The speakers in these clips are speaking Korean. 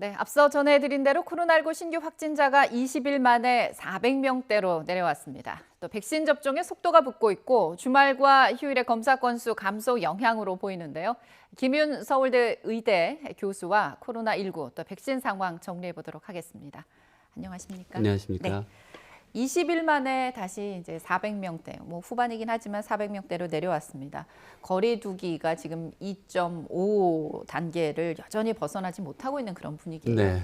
네, 앞서 전해드린 대로 코로나19 신규 확진자가 20일 만에 400명대로 내려왔습니다. 또 백신 접종의 속도가 붙고 있고 주말과 휴일의 검사 건수 감소 영향으로 보이는데요. 김윤 서울대 의대 교수와 코로나19 또 백신 상황 정리해 보도록 하겠습니다. 안녕하십니까? 안녕하십니까? 네. 20일 만에 다시 이제 400명대, 후반이긴 하지만 400명대로 내려왔습니다. 거리 두기가 지금 2.5 단계를 여전히 벗어나지 못하고 있는 그런 분위기예요. 네.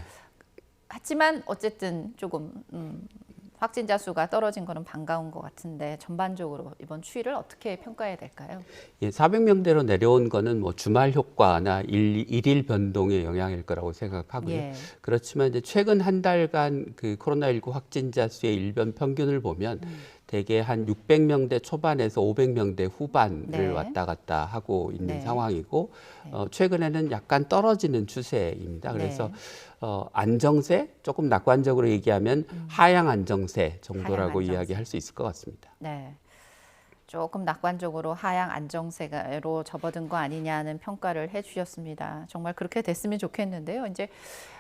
하지만 어쨌든 조금 확진자 수가 떨어진 거는 반가운 것 같은데 전반적으로 이번 추이를 어떻게 평가해야 될까요? 예, 400명대로 내려온 거는 뭐 주말 효과나 일일 변동의 영향일 거라고 생각하고요. 예. 그렇지만 이제 최근 한 달간 그 코로나19 확진자 수의 일변 평균을 보면 대개 한 600명대 초반에서 500명대 후반을 네. 왔다 갔다 하고 있는 네. 상황이고 최근에는 약간 떨어지는 추세입니다. 그래서 네. 안정세, 조금 낙관적으로 얘기하면 하향 안정세 정도라고 하향 안정세. 이야기할 수 있을 것 같습니다. 네. 조금 낙관적으로 하향 안정세로 접어든 거 아니냐는 평가를 해주셨습니다. 정말 그렇게 됐으면 좋겠는데요. 이제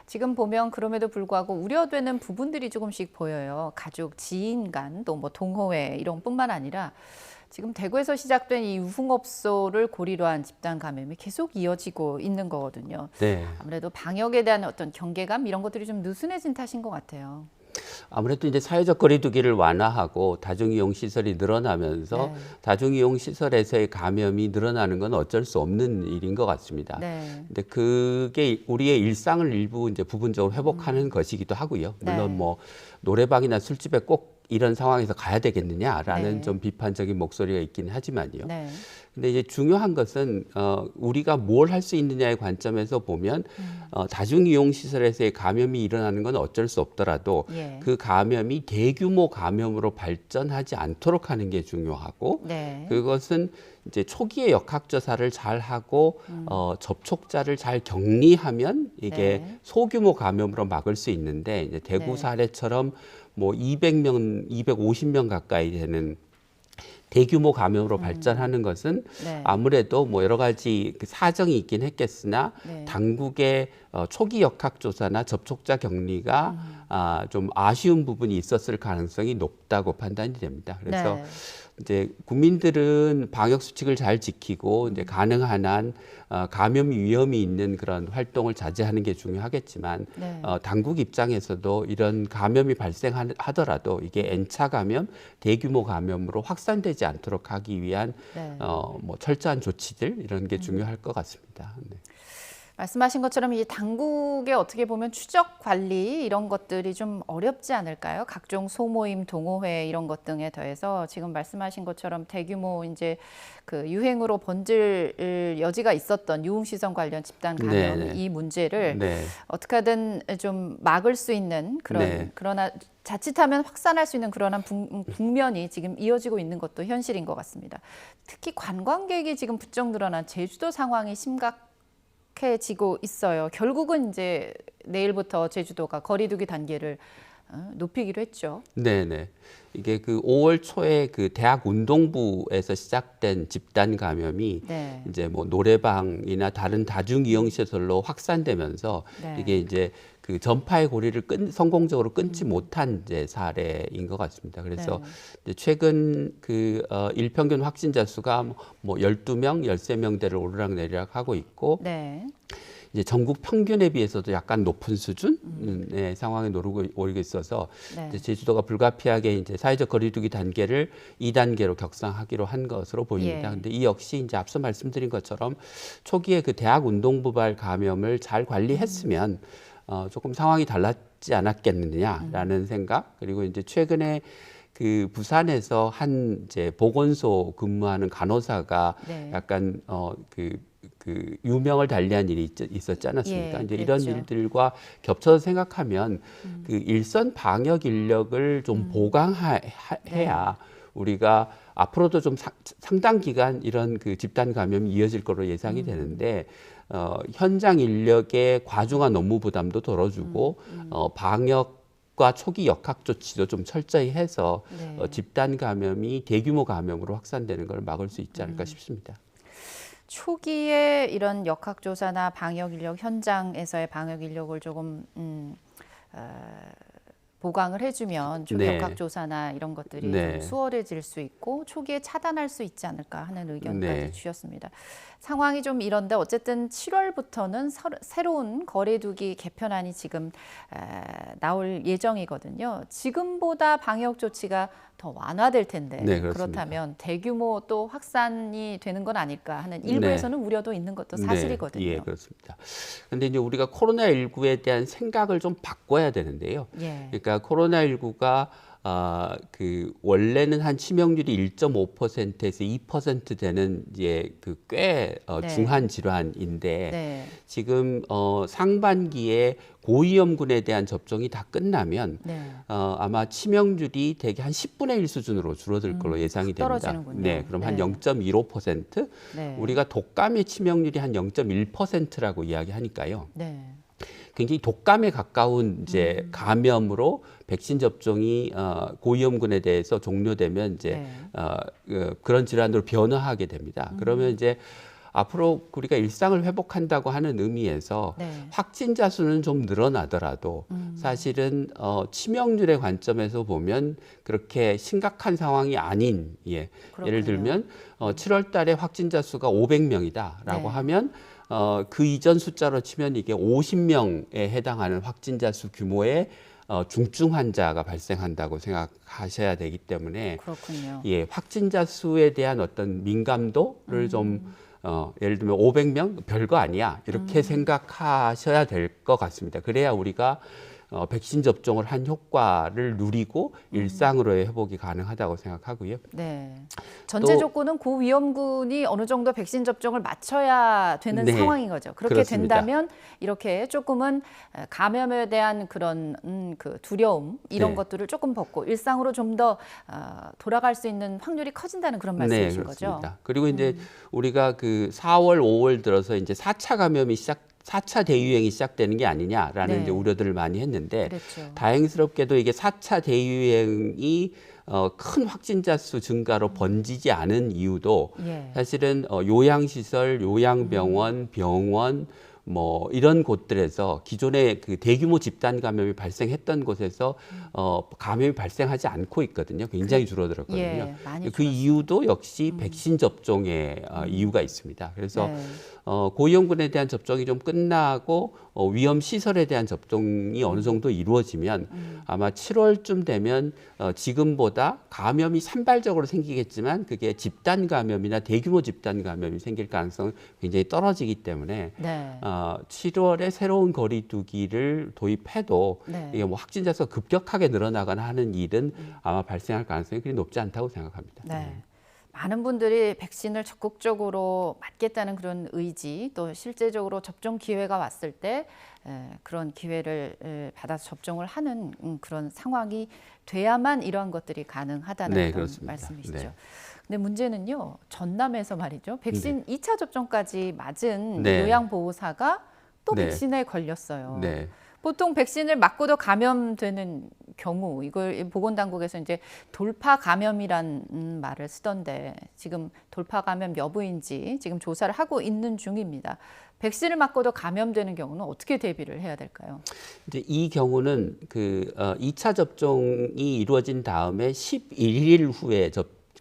지금 보면 그럼에도 불구하고 우려되는 부분들이 조금씩 보여요. 가족, 지인 간, 또 동호회 이런 뿐만 아니라 지금 대구에서 시작된 이 유흥업소를 고리로 한 집단 감염이 계속 이어지고 있는 거거든요. 네. 아무래도 방역에 대한 어떤 경계감 이런 것들이 좀 느슨해진 탓인 것 같아요. 아무래도 이제 사회적 거리두기를 완화하고 다중이용 시설이 늘어나면서 네. 다중이용 시설에서의 감염이 늘어나는 건 어쩔 수 없는 일인 것 같습니다. 네. 근데 그게 우리의 일상을 일부 이제 부분적으로 회복하는 것이기도 하고요. 물론 네. 뭐 노래방이나 술집에 꼭 이런 상황에서 가야 되겠느냐라는 네. 좀 비판적인 목소리가 있긴 하지만요. 네. 근데 이제 중요한 것은 우리가 뭘 할 수 있느냐의 관점에서 보면 다중이용 시설에서의 감염이 일어나는 건 어쩔 수 없더라도 예. 그 감염이 대규모 감염으로 발전하지 않도록 하는 게 중요하고 네. 그것은 이제 초기에 역학조사를 잘 하고 접촉자를 잘 격리하면 이게 네. 소규모 감염으로 막을 수 있는데 이제 대구 네. 사례처럼 뭐 200명, 250명 가까이 되는 대규모 감염으로 발전하는 것은 네. 아무래도 뭐 여러 가지 그 사정이 있긴 했겠으나 네. 당국의 초기 역학조사나 접촉자 격리가 좀 아쉬운 부분이 있었을 가능성이 높다고 판단이 됩니다. 그래서 네. 이제 국민들은 방역 수칙을 잘 지키고 이제 가능한 한 감염 위험이 있는 그런 활동을 자제하는 게 중요하겠지만 네. 당국 입장에서도 이런 감염이 발생하더라도 이게 N차 감염, 대규모 감염으로 확산되지 않도록 하기 위한 네. 뭐 철저한 조치들 이런 게 중요할 것 같습니다. 네. 말씀하신 것처럼 이 당국의 어떻게 보면 추적 관리 이런 것들이 좀 어렵지 않을까요? 각종 소모임, 동호회 이런 것 등에 더해서 지금 말씀하신 것처럼 대규모 이제 그 유행으로 번질 여지가 있었던 유흥시설 관련 집단 감염 네네. 이 문제를 네. 어떻게 하든 좀 막을 수 있는 그런 네. 그러나 자칫하면 확산할 수 있는 그러한 국면이 지금 이어지고 있는 것도 현실인 것 같습니다. 특히 관광객이 지금 부쩍 늘어난 제주도 상황이 심각해지고 있어요. 결국은 이제 내일부터 제주도가 거리두기 단계를 높이기로 했죠. 네네. 이게 그 5월 초에 그 대학 운동부에서 시작된 집단 감염이 네. 이제 뭐 노래방이나 다른 다중이용 시설로 확산되면서 네. 이게 이제 그 전파의 고리를 성공적으로 끊지 못한 이제 사례인 것 같습니다. 그래서 네. 이제 최근 그 일평균 확진자 수가 뭐 12명, 13명대를 오르락내리락 하고 있고 네. 이제 전국 평균에 비해서도 약간 높은 수준의 상황에 오르고 있어서 네. 이제 제주도가 불가피하게 이제 사회적 거리두기 단계를 2단계로 격상하기로 한 것으로 보입니다. 예. 근데 이 역시 이제 앞서 말씀드린 것처럼 초기에 그 대학 운동부발 감염을 잘 관리했으면 조금 상황이 달랐지 않았겠느냐라는 생각 그리고 이제 최근에 그 부산에서 한 이제 보건소 근무하는 간호사가 네. 약간 그 유명을 달리한 일이 있었지 않았습니까? 예, 이제 이런 그랬죠. 일들과 겹쳐서 생각하면 그 일선 방역 인력을 좀 보강해야 우리가 앞으로도 좀 상당 기간 이런 그 집단 감염이 이어질 거로 예상이 되는데 현장 인력의 과중한 업무 부담도 덜어주고 방역과 초기 역학 조치도 좀 철저히 해서 네. 집단 감염이 대규모 감염으로 확산되는 걸 막을 수 있지 않을까 싶습니다. 초기에 이런 역학조사나 방역 인력 현장에서의 방역 인력을 조금 보강을 해주면 좀 네. 역학조사나 이런 것들이 네. 좀 수월해질 수 있고 초기에 차단할 수 있지 않을까 하는 의견까지 네. 주셨습니다. 상황이 좀 이런데 어쨌든 7월부터는 새로운 거리두기 개편안이 지금 나올 예정이거든요. 지금보다 방역 조치가 더 완화될 텐데 네, 그렇습니다. 그렇다면 대규모 또 확산이 되는 건 아닐까 하는 일부에서는 우려도 있는 것도 사실이거든요. 네, 예, 그렇습니다. 근데 이제 우리가 코로나19에 대한 생각을 좀 바꿔야 되는데요. 예. 그러니까 코로나19가 그 원래는 한 치명률이 1.5%에서 2% 되는 이제 그 꽤 네. 중한 질환인데 네. 지금 상반기에 고위험군에 대한 접종이 다 끝나면 네. 아마 치명률이 대개 한 10분의 1 수준으로 줄어들 걸로 예상이 됩니다. 떨어지는군요. 네, 그럼 한 네. 0.15%. 네. 우리가 독감의 치명률이 한 0.1%라고 이야기하니까요. 네. 굉장히 독감에 가까운 이제 감염으로 백신 접종이 고위험군에 대해서 종료되면 이제 그런 질환으로 변화하게 됩니다. 그러면 이제 앞으로 우리가 일상을 회복한다고 하는 의미에서 네. 확진자 수는 좀 늘어나더라도 사실은 치명률의 관점에서 보면 그렇게 심각한 상황이 아닌 예를 들면 7월 달에 확진자 수가 500명이다라고 네. 하면 그 이전 숫자로 치면 이게 50명에 해당하는 확진자 수 규모의 중증 환자가 발생한다고 생각하셔야 되기 때문에 그렇군요. 예, 확진자 수에 대한 어떤 민감도를 좀 예를 들면 500명 별거 아니야 이렇게 생각하셔야 될 것 같습니다. 그래야 우리가 백신 접종을 한 효과를 누리고 일상으로의 회복이 가능하다고 생각하고요. 네. 전제 또- 조건은 고위험군이 어느 정도 백신 접종을 마쳐야 되는 네, 상황인 거죠. 그렇게 그렇습니다. 된다면 이렇게 조금은 감염에 대한 그런 그 두려움 이런 네. 것들을 조금 벗고 일상으로 좀 더 돌아갈 수 있는 확률이 커진다는 그런 말씀이신 거죠. 그렇습니다. 그리고 이제 우리가 그 4월, 5월 들어서 이제 4차 감염이 4차 대유행이 시작되는 게 아니냐라는 네. 이제 우려들을 많이 했는데 그렇죠. 다행스럽게도 이게 4차 대유행이 큰 확진자 수 증가로 번지지 않은 이유도 예. 사실은 요양시설, 요양병원, 병원 뭐 이런 곳들에서 기존에 그 대규모 집단 감염이 발생했던 곳에서 감염이 발생하지 않고 있거든요. 굉장히 줄어들었거든요. 예, 많이 그 줄었어요. 이유도 역시 백신 접종의 이유가 있습니다. 그래서 네. 고위험군에 대한 접종이 좀 끝나고 위험 시설에 대한 접종이 어느 정도 이루어지면 아마 7월쯤 되면 지금보다 감염이 산발적으로 생기겠지만 그게 집단 감염이나 대규모 집단 감염이 생길 가능성은 굉장히 떨어지기 때문에 네. 7월에 새로운 거리두기를 도입해도 네. 이게 뭐 확진자 수가 급격하게 늘어나거나 하는 일은 아마 발생할 가능성이 그리 높지 않다고 생각합니다. 네. 많은 분들이 백신을 적극적으로 맞겠다는 그런 의지, 또 실제적으로 접종 기회가 왔을 때 그런 기회를 받아서 접종을 하는 그런 상황이 돼야만 이러한 것들이 가능하다는 네, 그런 그렇습니다. 말씀이시죠. 네. 근데 문제는요, 전남에서 말이죠. 백신 2차 접종까지 맞은 네. 요양보호사가 또 네. 백신에 걸렸어요. 네. 보통 백신을 맞고도 감염되는 경우 이걸 보건당국에서 이제 돌파 감염이란 말을 쓰던데 지금 돌파 감염 여부인지 지금 조사를 하고 있는 중입니다. 백신을 맞고도 감염되는 경우는 어떻게 대비를 해야 될까요? 이제 이 경우는 그 2차 접종이 이루어진 다음에 11일 후에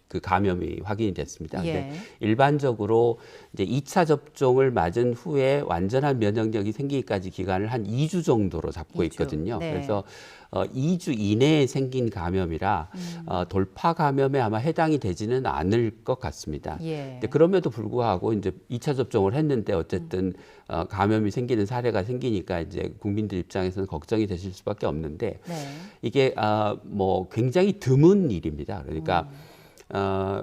그 감염이 확인이 됐습니다. 예. 근데 일반적으로 이제 2차 접종을 맞은 후에 완전한 면역력이 생기기까지 기간을 한 2주 정도로 잡고 2주. 있거든요. 네. 그래서 2주 이내에 생긴 감염이라 돌파 감염에 아마 해당이 되지는 않을 것 같습니다. 예. 근데 그럼에도 불구하고 이제 2차 접종을 했는데 어쨌든 감염이 생기는 사례가 생기니까 이제 국민들 입장에서는 걱정이 되실 수밖에 없는데 네. 이게 뭐 굉장히 드문 일입니다. 그러니까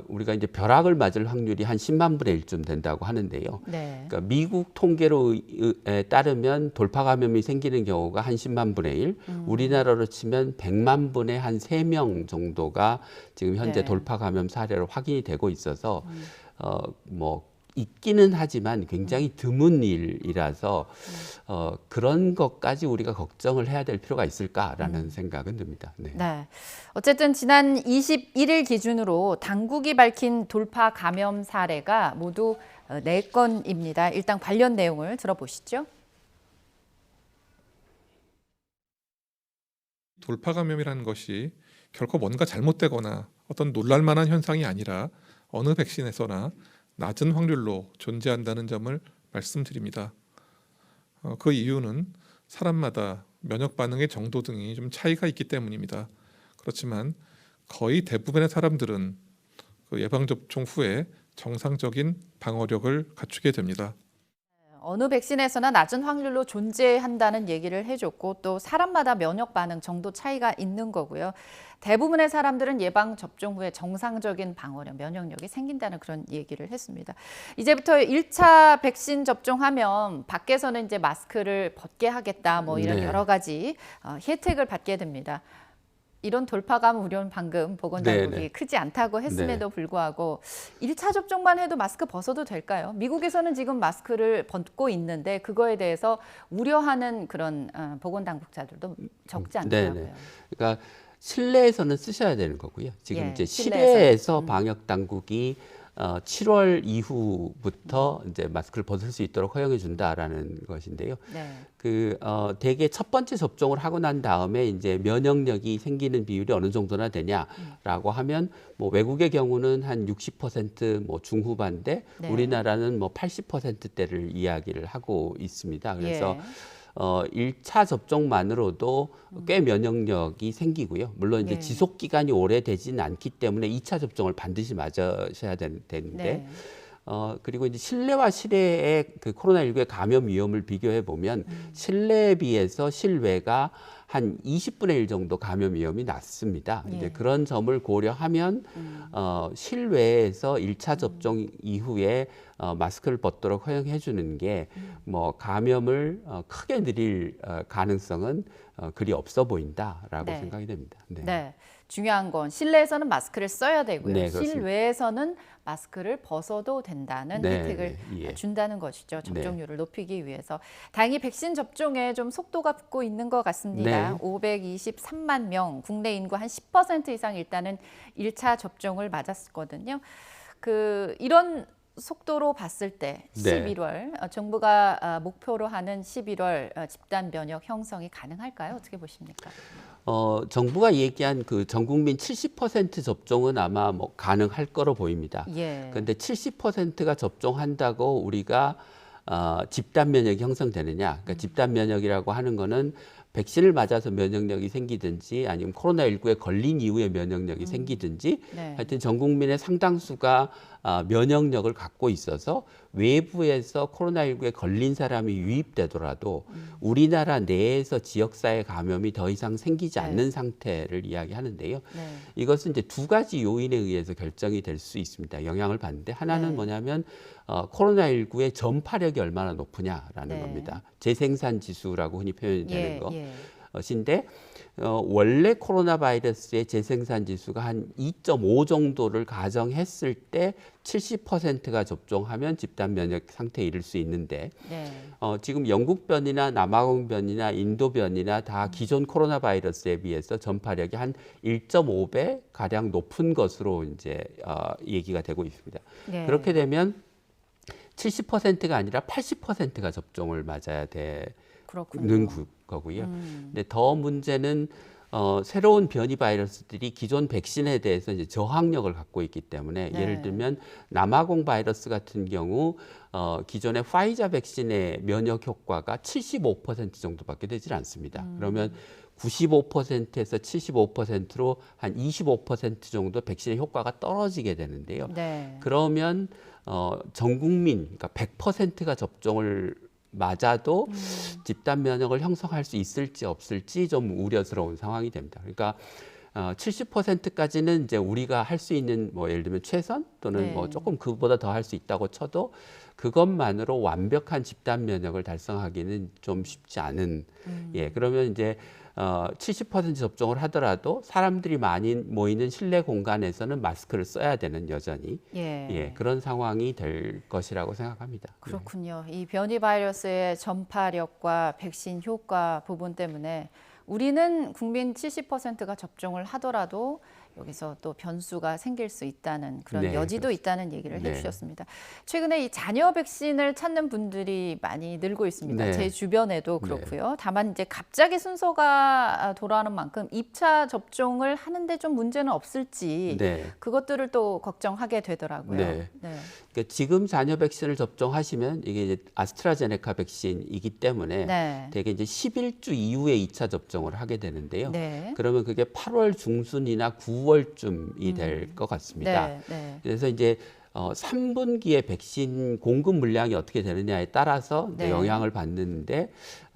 우리가 이제 벼락을 맞을 확률이 한 10만 분의 1쯤 된다고 하는데요. 네. 그러니까 미국 통계로 따르면 돌파 감염이 생기는 경우가 한 10만 분의 1, 우리나라로 치면 100만 분의 한 3명 정도가 지금 현재 네. 돌파 감염 사례로 확인이 되고 있어서 뭐 있기는 하지만 굉장히 드문 일이라서 그런 것까지 우리가 걱정을 해야 될 필요가 있을까라는 생각은 듭니다. 네. 네. 어쨌든 지난 21일 기준으로 당국이 밝힌 돌파 감염 사례가 모두 4건입니다. 일단 관련 내용을 들어보시죠. 돌파 감염이라는 것이 결코 뭔가 잘못되거나 어떤 놀랄만한 현상이 아니라 어느 백신에서나 낮은 확률로 존재한다는 점을 말씀드립니다. 그 이유는 사람마다 면역 반응의 정도 등이 좀 차이가 있기 때문입니다. 그렇지만 거의 대부분의 사람들은 그 예방접종 후에 정상적인 방어력을 갖추게 됩니다. 어느 백신에서나 낮은 확률로 존재한다는 얘기를 해줬고 또 사람마다 면역 반응 정도 차이가 있는 거고요. 대부분의 사람들은 예방 접종 후에 정상적인 방어력, 면역력이 생긴다는 그런 얘기를 했습니다. 이제부터 1차 백신 접종하면 밖에서는 이제 마스크를 벗게 하겠다, 뭐 이런 네. 여러 가지 혜택을 받게 됩니다. 이런 돌파감 우려는 방금 보건당국이 네네. 크지 않다고 했음에도 불구하고 1차 접종만 해도 마스크 벗어도 될까요? 미국에서는 지금 마스크를 벗고 있는데 그거에 대해서 우려하는 그런 보건당국자들도 적지 않더라고요. 네네. 그러니까 실내에서는 쓰셔야 되는 거고요. 지금 예, 이제 실내에서. 실외에서 방역 당국이 7월 이후부터 이제 마스크를 벗을 수 있도록 허용해 준다라는 것인데요. 네. 대개 첫 번째 접종을 하고 난 다음에 이제 면역력이 생기는 비율이 어느 정도나 되냐라고 하면 뭐 외국의 경우는 한 60% 뭐 중후반대, 네. 우리나라는 뭐 80%대를 이야기를 하고 있습니다. 그래서 예. 1차 접종만으로도 꽤 면역력이 생기고요. 물론 이제 예. 지속 기간이 오래되지는 않기 때문에 2차 접종을 반드시 맞으셔야 되는데 네. 그리고 이제 실내와 실외의 그 코로나19의 감염 위험을 비교해 보면 실내에 비해서 실외가 한 20분의 1 정도 감염 위험이 낮습니다. 예. 이제 그런 점을 고려하면 실외에서 1차 접종 이후에 마스크를 벗도록 허용해 주는 게 뭐 감염을 크게 늘릴 가능성은 그리 없어 보인다라고 네. 생각이 됩니다. 네. 네. 중요한 건 실내에서는 마스크를 써야 되고요. 네, 그렇습니다. 실외에서는 마스크를 벗어도 된다는 네, 혜택을 네, 예. 준다는 것이죠. 접종률을 높이기 위해서. 다행히 백신 접종에 좀 속도가 붙고 있는 것 같습니다. 네. 523만 명, 국내 인구 한 10% 이상 일단은 1차 접종을 맞았거든요. 이런 속도로 봤을 때 네. 11월 정부가 목표로 하는 11월 집단 면역 형성이 가능할까요? 어떻게 보십니까? 정부가 얘기한 그 전 국민 70% 접종은 아마 뭐 가능할 거로 보입니다. 예. 그런데 70%가 접종한다고 우리가 집단 면역이 형성되느냐? 그러니까 집단 면역이라고 하는 거는 백신을 맞아서 면역력이 생기든지 아니면 코로나19에 걸린 이후에 면역력이 생기든지 네. 하여튼 전 국민의 상당수가 면역력을 갖고 있어서 외부에서 코로나19에 걸린 사람이 유입되더라도 우리나라 내에서 지역사회 감염이 더 이상 생기지 네. 않는 상태를 이야기하는데요. 네. 이것은 이제 두 가지 요인에 의해서 결정이 될 수 있습니다. 영향을 받는데 하나는 네. 뭐냐면 코로나19의 전파력이 얼마나 높으냐라는 네. 겁니다. 재생산 지수라고 흔히 표현이 되는 예. 것인데 원래 코로나 바이러스의 재생산 지수가 한 2.5 정도를 가정했을 때 70%가 접종하면 집단 면역 상태에 이를 수 있는데 네. 지금 영국 변이나 남아공 변이나 인도 변이나 다 기존 코로나 바이러스에 비해서 전파력이 한 1.5배 가량 높은 것으로 이제 얘기가 되고 있습니다. 네. 그렇게 되면 70%가 아니라 80%가 접종을 맞아야 되는 그렇군요. 거고요. 근데 더 문제는 새로운 변이 바이러스들이 기존 백신에 대해서 이제 저항력을 갖고 있기 때문에 네. 예를 들면 남아공 바이러스 같은 경우 기존의 파이자 백신의 면역 효과가 75% 정도밖에 되질 않습니다. 그러면 95%에서 75%로 한 25% 정도 백신의 효과가 떨어지게 되는데요. 네. 그러면 전 국민, 그러니까 100%가 접종을 맞아도 집단 면역을 형성할 수 있을지 없을지 좀 우려스러운 상황이 됩니다. 그러니까 70%까지는 이제 우리가 할 수 있는 뭐 예를 들면 최선 또는 네. 뭐 조금 그보다 더 할 수 있다고 쳐도 그것만으로 완벽한 집단 면역을 달성하기는 좀 쉽지 않은 그러면 이제 70% 접종을 하더라도 사람들이 많이 모이는 실내 공간에서는 마스크를 써야 되는 여전히 그런 상황이 될 것이라고 생각합니다. 그렇군요. 이 변이 바이러스의 전파력과 백신 효과 부분 때문에 우리는 국민 70%가 접종을 하더라도 여기서 또 변수가 생길 수 있다는 그런 네, 여지도 그렇습니다. 있다는 얘기를 네. 해주셨습니다. 최근에 이 잔여 백신을 찾는 분들이 많이 늘고 있습니다. 네. 제 주변에도 네. 그렇고요. 다만 이제 갑자기 순서가 돌아가는 만큼 2차 접종을 하는데 좀 문제는 없을지 네. 그것들을 또 걱정하게 되더라고요. 네. 그러니까 지금 잔여 백신을 접종하시면 이게 이제 아스트라제네카 백신이기 때문에 네. 대개 이제 11주 이후에 2차 접종을 하게 되는데요. 네. 그러면 그게 8월 중순이나 9월쯤이 될 것 같습니다. 네. 네. 그래서 이제 3분기에 백신 공급 물량이 어떻게 되느냐에 따라서 이제 네. 영향을 받는데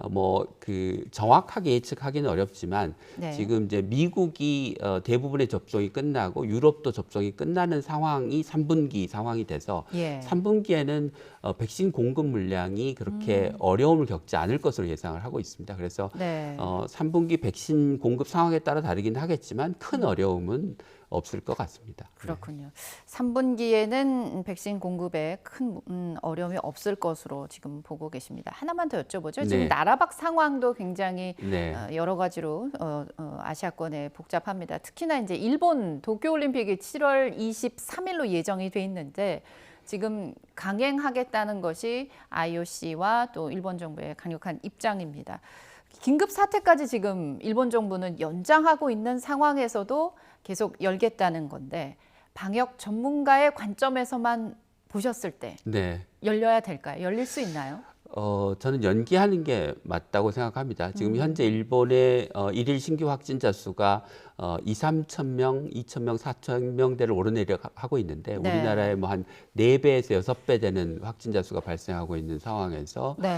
뭐 그 정확하게 예측하기는 어렵지만 네. 지금 이제 미국이 대부분의 접종이 끝나고 유럽도 접종이 끝나는 상황이 3분기 상황이 돼서 예. 3분기에는 백신 공급 물량이 그렇게 어려움을 겪지 않을 것으로 예상을 하고 있습니다. 그래서 네. 3분기 백신 공급 상황에 따라 다르긴 하겠지만 큰 어려움은 없을 것 같습니다. 그렇군요. 3분기에는 백신 공급에 큰 어려움이 없을 것으로 지금 보고 계십니다. 하나만 더 여쭤보죠. 지금 네. 나라 밖 상황도 굉장히 네. 여러 가지로 아시아권에 복잡합니다. 특히나 이제 일본 도쿄올림픽이 7월 23일로 예정이 돼 있는데 지금 강행하겠다는 것이 IOC와 또 일본 정부의 강력한 입장입니다. 긴급 사태까지 지금 일본 정부는 연장하고 있는 상황에서도 계속 열겠다는 건데 방역 전문가의 관점에서만 보셨을 때 네. 열려야 될까요? 열릴 수 있나요? 저는 연기하는 게 맞다고 생각합니다. 지금 현재 일본의 일일 신규 확진자 수가 2, 3천 명, 2천 명, 4천 명대를 오르내려 하고 있는데 네. 우리나라의 뭐 한 4배에서 6배 되는 확진자 수가 발생하고 있는 상황에서 네.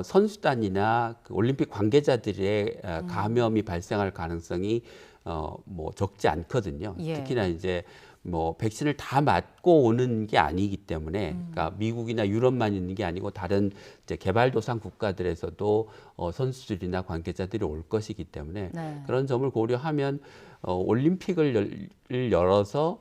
선수단이나 그 올림픽 관계자들의 감염이 발생할 가능성이 뭐 적지 않거든요. 예. 특히나 이제 뭐 백신을 다 맞고 오는 게 아니기 때문에, 그러니까 미국이나 유럽만 있는 게 아니고 다른 이제 개발도상 국가들에서도 선수들이나 관계자들이 올 것이기 때문에 네. 그런 점을 고려하면 올림픽을 열어서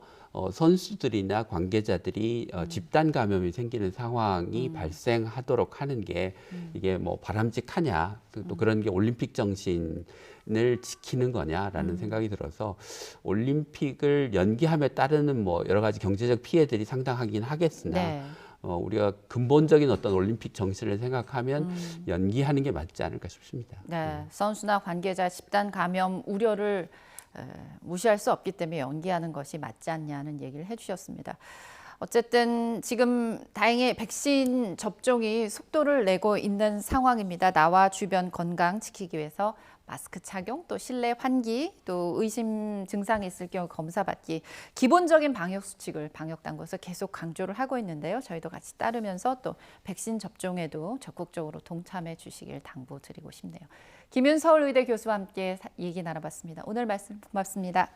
선수들이나 관계자들이 집단 감염이 생기는 상황이 발생하도록 하는 게 이게 뭐 바람직하냐, 또 그런 게 올림픽 정신을 지키는 거냐라는 생각이 들어서 올림픽을 연기함에 따르는 뭐 여러 가지 경제적 피해들이 상당하긴 하겠으나 네. 우리가 근본적인 어떤 올림픽 정신을 생각하면 연기하는 게 맞지 않을까 싶습니다. 네. 선수나 관계자 집단 감염 우려를 무시할 수 없기 때문에 연기하는 것이 맞지 않냐는 얘기를 해주셨습니다. 어쨌든 지금 다행히 백신 접종이 속도를 내고 있는 상황입니다. 나와 주변 건강 지키기 위해서 마스크 착용, 또 실내 환기, 또 의심 증상이 있을 경우 검사 받기, 기본적인 방역 수칙을 방역 당국에서 계속 강조를 하고 있는데요. 저희도 같이 따르면서 또 백신 접종에도 적극적으로 동참해 주시길 당부드리고 싶네요. 김윤 서울의대 교수와 함께 얘기 나눠봤습니다. 오늘 말씀 고맙습니다.